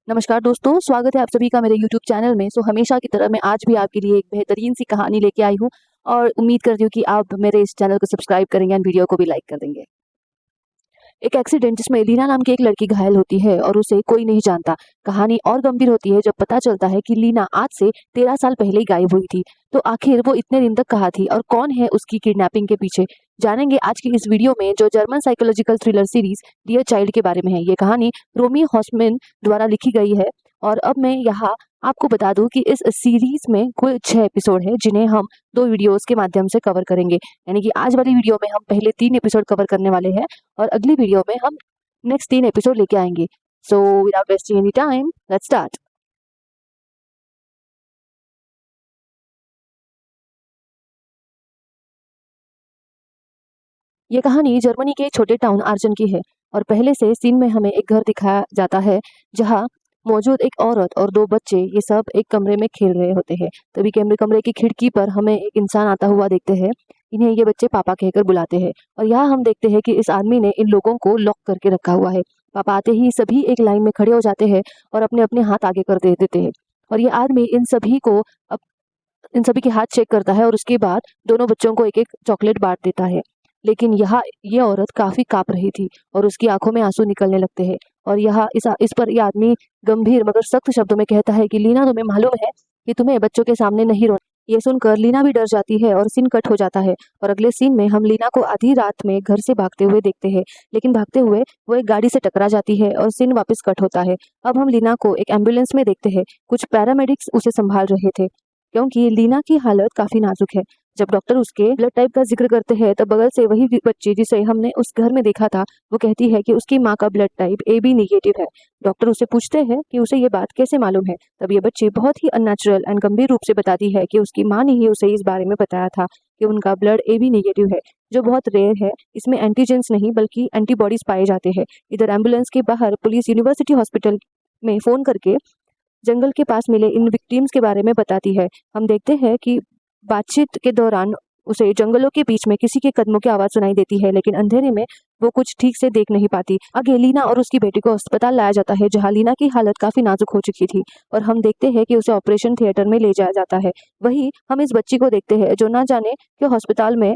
नमस्कार दोस्तों, स्वागत है आप सभी का मेरे यूट्यूब चैनल में। हमेशा की तरह मैं आज भी आपके लिए एक बेहतरीन सी कहानी लेके आई हूँ और उम्मीद करती हूँ कि आप मेरे इस चैनल को सब्सक्राइब करेंगे एंड वीडियो को भी लाइक कर देंगे। एक एक्सीडेंट जिसमें लीना नाम की एक लड़की घायल होती है और उसे कोई नहीं जानता। कहानी और गंभीर होती है जब पता चलता है कि लीना आज से 13 साल पहले ही गायब हुई थी। तो आखिर वो इतने दिन तक कहाँ थी और कौन है उसकी किडनैपिंग के पीछे, जानेंगे आज की इस वीडियो में, जो German psychological thriller series Dear Child के बारे में है। ये कहानी रोमी हॉसमैन द्वारा लिखी गई है और अब मैं यहाँ आपको बता दूं कि इस सीरीज में कुल 6 एपिसोड है जिन्हें हम 2 वीडियोस के माध्यम से कवर करेंगे। यानी कि आज वाली वीडियो में हम पहले 3 एपिसोड कवर करने वाले हैं और अगली वीडियो में हम नेक्स्ट 3 एपिसोड लेके आएंगे। So without wasting any time, let's start. ये कहानी जर्मनी के एक छोटे टाउन आर्जन की है और पहले से सीन में हमें एक घर दिखाया जाता है जहाँ मौजूद एक औरत और 2 बच्चे, ये सब एक कमरे में खेल रहे होते हैं। तभी कमरे कमरे की खिड़की पर हमें एक इंसान आता हुआ देखते हैं। इन्हें ये बच्चे पापा कहकर बुलाते हैं और यहाँ हम देखते हैं कि इस आदमी ने इन लोगों को लॉक करके रखा हुआ है। पापा आते ही सभी एक लाइन में खड़े हो जाते हैं और अपने अपने हाथ आगे कर दे देते हैं और ये आदमी इन सभी के हाथ चेक करता है और उसके बाद दोनों बच्चों को एक एक चॉकलेट बांट देता है। लेकिन यहाँ ये औरत काफी कांप रही थी और उसकी आंखों में आंसू निकलने लगते हैं और यहाँ इस पर ये आदमी गंभीर मगर सख्त शब्दों में कहता है कि लीना, तुम्हें मालूम है कि तुम्हें बच्चों के सामने नहीं रोना। ये सुनकर लीना भी डर जाती है और सीन कट हो जाता है और अगले सीन में हम लीना को आधी रात में घर से भागते हुए देखते हैं। लेकिन भागते हुए वो एक गाड़ी से टकरा जाती है और सीन वापस कट होता है। अब हम लीना को एक एम्बुलेंस में देखते हैं। कुछ पैरामेडिक्स उसे संभाल रहे थे क्योंकि लीना की हालत काफी नाजुक है। जब डॉक्टर उसके ब्लड टाइप का जिक्र करते हैं तब बगल से वही बच्ची जिसे हमने उस घर में देखा था, वो कहती है कि उसकी माँ का ब्लड टाइप AB निगेटिव है। डॉक्टर उससे पूछते हैं कि उसे ये बात कैसे मालूम है। तब ये बच्ची बहुत ही अननेचुरल एंड गंभीर रूप से बताती है कि उसकी माँ ने ही उसे इस बारे में बताया था कि उनका ब्लड AB निगेटिव है, जो बहुत रेयर है। इसमें एंटीजेंस नहीं बल्कि एंटीबॉडीज पाए जाते हैं। इधर एम्बुलेंस के बाहर पुलिस यूनिवर्सिटी हॉस्पिटल में फोन करके जंगल के पास मिले इन विक्टिम्स के बारे में बताती है। हम देखते हैं कि बातचीत के दौरान उसे जंगलों के बीच में किसी के कदमों की आवाज सुनाई देती है, लेकिन अंधेरे में वो कुछ ठीक से देख नहीं पाती। आगे लीना और उसकी बेटी को अस्पताल लाया जाता है जहां लीना की हालत काफी नाजुक हो चुकी थी और हम देखते हैं कि उसे ऑपरेशन थिएटर में ले जाया जाता है। वहीं हम इस बच्ची को देखते हैं जो ना जाने क्यों अस्पताल में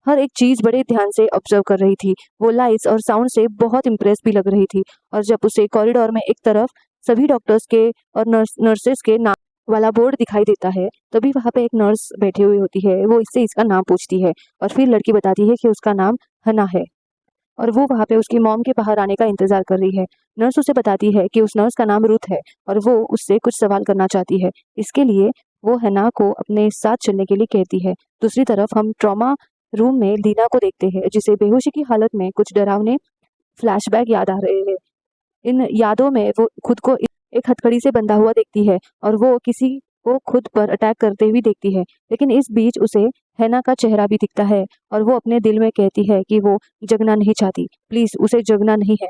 हर एक चीज बड़े ध्यान से ऑब्जर्व कर रही थी। वो लाइट्स और साउंड से बहुत इम्प्रेस भी लग रही थी और जब उसे कॉरिडोर में एक तरफ सभी डॉक्टर्स के और नर्सेस के नाम वाला बोर्ड दिखाई देता है, तभी वहां पे एक नर्स बैठी हुई होती है। वो इससे इसका नाम पूछती है और फिर लड़की बताती है कि उसका नाम हना है और वो वहां पे उसकी मॉम के बाहर आने का इंतजार कर रही है। नर्स उसे बताती है कि उस नर्स का नाम रुथ है और वो उससे कुछ सवाल करना चाहती है। इसके लिए वो हना को अपने साथ चलने के लिए कहती है। दूसरी तरफ हम ट्रॉमा रूम में लीना को देखते हैं जिसे बेहोशी की हालत में कुछ डरावने फ्लैशबैक याद आ रहे हैं। इन यादों में वो खुद को एक हथकड़ी से बंधा हुआ देखती है और वो किसी को खुद पर अटैक करते हुए देखती है। लेकिन इस बीच उसे हैना का चेहरा भी दिखता है और वो अपने दिल में कहती है कि वो जगना नहीं चाहती, प्लीज उसे जगना नहीं है।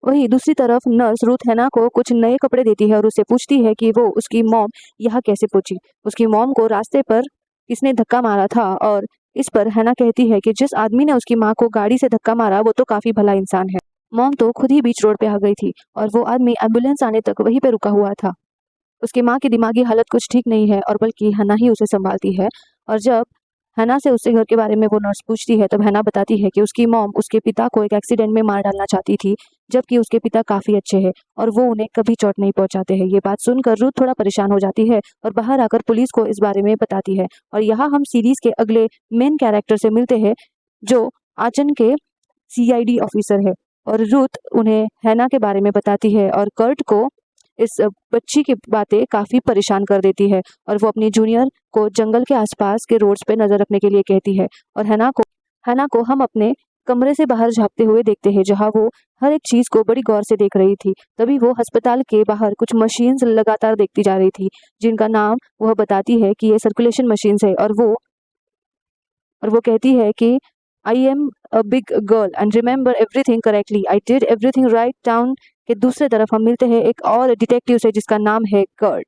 वहीं दूसरी तरफ नर्स रूथ हैना को कुछ नए कपड़े देती है और उससे पूछती है कि वो उसकी मॉम यहाँ कैसे पहुंची। उसकी मॉम को रास्ते पर किसने धक्का मारा था और इस पर हैना कहती है कि जिस आदमी ने उसकी माँ को गाड़ी से धक्का मारा वो तो काफी भला इंसान है। मॉम तो खुद ही बीच रोड पे आ गई थी और वो आदमी एम्बुलेंस आने तक वहीं पे रुका हुआ था। उसकी माँ की दिमागी हालत कुछ ठीक नहीं है और बल्कि हना ही उसे संभालती है। और जब हना से उसके घर के बारे में वो नर्स पूछती है तब हना बताती है कि उसकी मॉम उसके पिता को एक एक्सीडेंट में मार डालना चाहती थी, जबकि उसके पिता काफी अच्छे हैं और वो उन्हें कभी चोट नहीं पहुंचाते हैं। ये बात सुनकर रूथ थोड़ा परेशान हो जाती है और बाहर आकर पुलिस को इस बारे में बताती है। और यहाँ हम सीरीज के अगले मेन कैरेक्टर से मिलते हैं जो आचन के CID ऑफिसर है और रूथ उन्हें हैना के बारे में बताती है और कर्ट को इस बच्ची की बातें काफी परेशान कर देती है और वो अपनी जूनियर को जंगल के आसपास के रोड्स पे नजर रखने के लिए कहती है। और हैना को हम अपने कमरे से बाहर झांकते हुए देखते हैं जहां वो हर एक चीज को बड़ी गौर से देख रही थी। तभी वो अस्पताल के बाहर कुछ मशीन्स लगातार देखती जा रही थी जिनका नाम वह बताती है कि ये सर्कुलेशन मशीन्स है और वो कहती है कि I am a big girl and remember everything correctly. I did everything right down। के दूसरे तरफ हम मिलते हैं एक और डिटेक्टिव से जिसका नाम है गर्ड।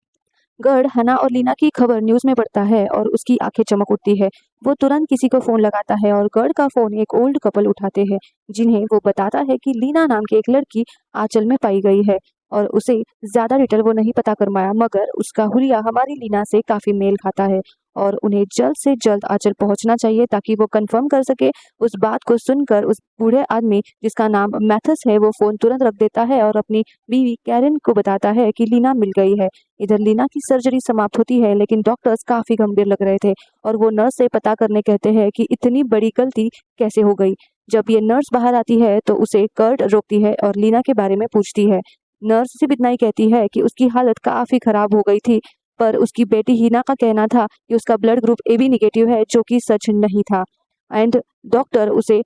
गर्ड हना और लीना की खबर न्यूज में पढ़ता है और उसकी आंखें चमक उठती है। वो तुरंत किसी को फोन लगाता है और गर्ड का फोन एक ओल्ड कपल उठाते हैं जिन्हें वो बताता है कि लीना नाम की एक लड़की आंचल में पाई गई है और उसे ज़्यादा डिटेल वो नहीं पता कर पाया, मगर उसका हुलिया हमारी लीना से काफ़ी मेल खाता है और उन्हें जल्द से जल्द आंचल पहुंचना चाहिए ताकि वो कंफर्म कर सके। उस बात को सुनकर उस बूढ़े आदमी जिसका नाम मैथस है वो फ़ोन तुरंत रख देता है और अपनी बीवी कैरन को बताता है कि लीना मिल गई है। इधर लीना की सर्जरी समाप्त होती है, लेकिन डॉक्टर्स काफ़ी गंभीर लग रहे थे और वो नर्स से पता करने कहते हैं कि इतनी बड़ी गलती कैसे हो गई। जब ये नर्स बाहर आती है तो उसे कर्ट रोकती है और लीना के बारे में पूछती है। नर्स सिर्फ इतना ही कहती है कि उसकी हालत काफ़ी ख़राब हो गई थी, पर उसकी बेटी हिना का कहना था कि उसका ब्लड ग्रुप AB नेगेटिव है, जो कि सच नहीं था एंड डॉक्टर उसे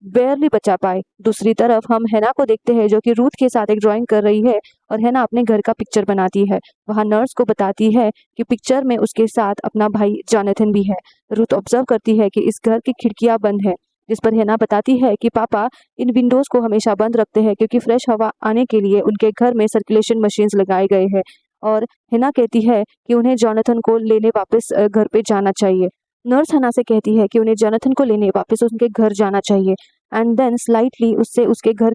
बेयरली बचा पाए। दूसरी तरफ हम हैना को देखते हैं जो कि रूथ के साथ एक ड्राइंग कर रही है और हैना अपने घर का पिक्चर बनाती है। वहाँ नर्स को बताती है कि पिक्चर में उसके साथ अपना भाई जोनाथन भी है। रूथ ऑब्जर्व करती है कि इस घर की खिड़कियां बंद है, जिस पर हैना बताती है कि पापा इन विंडोज़ को हमेशा बंद रखते हैं क्योंकि फ्रेश हवा आने के लिए उनके घर में सर्कुलेशन मशीन्स लगाए गए हैं। और हैना कहती है कि उन्हें जोनाथन को लेने वापस घर पे जाना चाहिए। नर्स हैना से कहती है कि उन्हें जोनाथन को लेने वापस उनके घर जाना चाहिए एंड देन स्लाइटली उससे उसके घर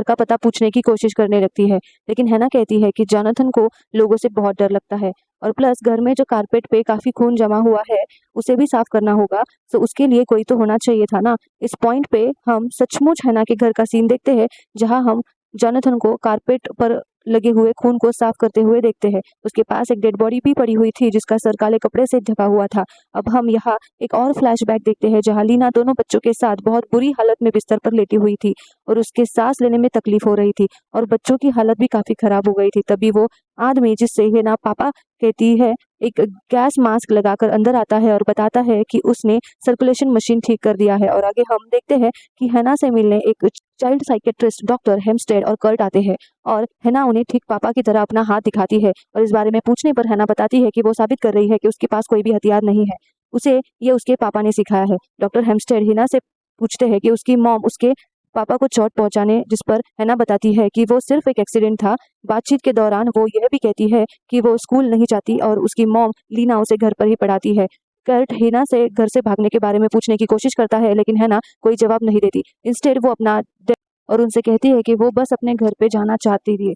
का पता पूछने की कोशिश करने लगती है। लेकिन हैना कहती है कि जोनाथन को लोगों से बहुत डर लगता है और प्लस घर में जो कारपेट पे काफ़ी खून जमा हुआ है उसे भी साफ करना होगा, तो उसके लिए कोई तो होना चाहिए था ना। इस पॉइंट पे हम सचमुच हैना के घर का सीन देखते हैं जहाँ हम जोनाथन को कारपेट पर लगे हुए खून को साफ करते हुए देखते हैं। उसके पास एक डेड बॉडी भी पड़ी हुई थी जिसका सर काले कपड़े से ढका हुआ था। अब हम यहाँ एक और फ्लैशबैक देखते हैं जहाँ लीना दोनों बच्चों के साथ बहुत बुरी हालत में बिस्तर पर लेटी हुई थी और उसके सांस लेने में तकलीफ हो रही थी और बच्चों की हालत भी काफ़ी खराब हो गई थी। तभी वो आदमी जिससे ये ना पापा कहती है एक गैस मास्क लगाकर अंदर आता है और बताता है कि उसने सर्कुलेशन मशीन ठीक कर दिया है। और आगे हम देखते हैं कि हैना से मिलने एक चाइल्ड साइकेट्रिस्ट डॉक्टर हेम्स्टेड और कर्ट आते हैं और हैना उन्हें ठीक पापा की तरह अपना हाथ दिखाती है और इस बारे में पूछने पर हैना बताती है कि वो साबित कर रही है कि उसके पास कोई भी हथियार नहीं है, उसे ये उसके पापा ने सिखाया है। डॉक्टर हेम्स्टेड हैना से पूछते हैं कि उसकी मॉम उसके पापा को चोट पहुंचाने, जिस पर हैना बताती है कि वो सिर्फ एक एक्सीडेंट था। बातचीत के दौरान वो यह भी कहती है कि वो स्कूल नहीं जाती और उसकी मॉम लीना उसे घर पर ही पढ़ाती है। कर्ट हैना से घर से भागने के बारे में पूछने की कोशिश करता है, लेकिन हैना कोई जवाब नहीं देती। इंस्टेड वो अपना और उनसे कहती है कि वो बस अपने घर पे जाना चाहती थी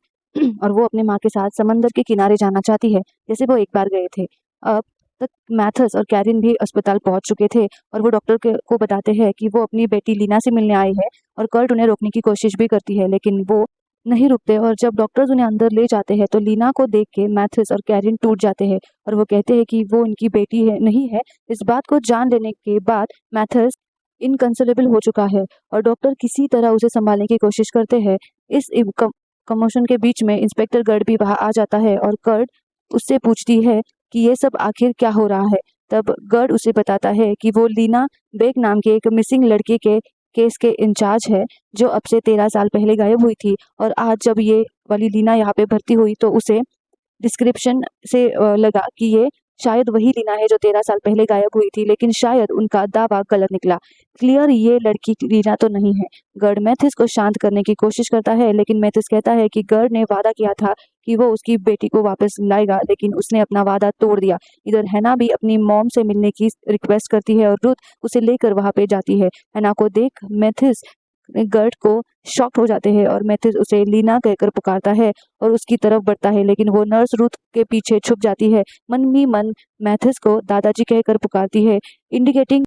और वो अपने माँ के साथ समंदर के किनारे जाना चाहती है जैसे वो एक बार गए थे। अब तक मैथस और कैरिन भी अस्पताल पहुंच चुके थे और वो डॉक्टर को बताते हैं कि वो अपनी बेटी लीना से मिलने आए हैं और कर्ट उन्हें रोकने की कोशिश भी करती है, लेकिन वो नहीं रुकते और जब डॉक्टर्स उन्हें अंदर ले जाते हैं तो लीना को देख के मैथस और कैरिन टूट जाते हैं और वो कहते हैं कि वो उनकी बेटी है नहीं है। इस बात को जान लेने के बाद मैथस इनकंसोलेबल हो चुका है और डॉक्टर किसी तरह उसे संभालने की कोशिश करते हैं। इस कमोशन के बीच में इंस्पेक्टर गर्ड भी वहां आ जाता है और गर्ड उससे पूछती है कि ये सब आखिर क्या हो रहा है। तब गर्ड उसे बताता है कि वो लीना बेग नाम के एक मिसिंग लड़के के केस के इंचार्ज है जो अब से 13 साल पहले गायब हुई थी और आज जब ये वाली लीना यहाँ पे भर्ती हुई तो उसे डिस्क्रिप्शन से लगा कि ये शायद वही लीना है जो 13 साल पहले गायब हुई थी, लेकिन शायद उनका दावा गलत निकला। क्लियर ये लड़की लीना तो नहीं है। गर्ड मैथिस को शांत करने की कोशिश करता है, लेकिन मैथिस कहता है कि गर्ड ने वादा किया था कि वो उसकी बेटी को वापस लाएगा, लेकिन उसने अपना वादा तोड़ दिया। इधर हैना भी अपनी मॉम से मिलने की रिक्वेस्ट करती है और रुथ उसे लेकर वहां पे जाती है। हैना को देख मैथिस गर्ड को शॉक हो जाते हैं और मैथिस उसे लीना कहकर पुकारता है और उसकी तरफ बढ़ता है, लेकिन वो नर्स रूथ के पीछे छुप जाती है। मन ही मन मैथिस को दादाजी कहकर पुकारती है, इंडिकेटिंग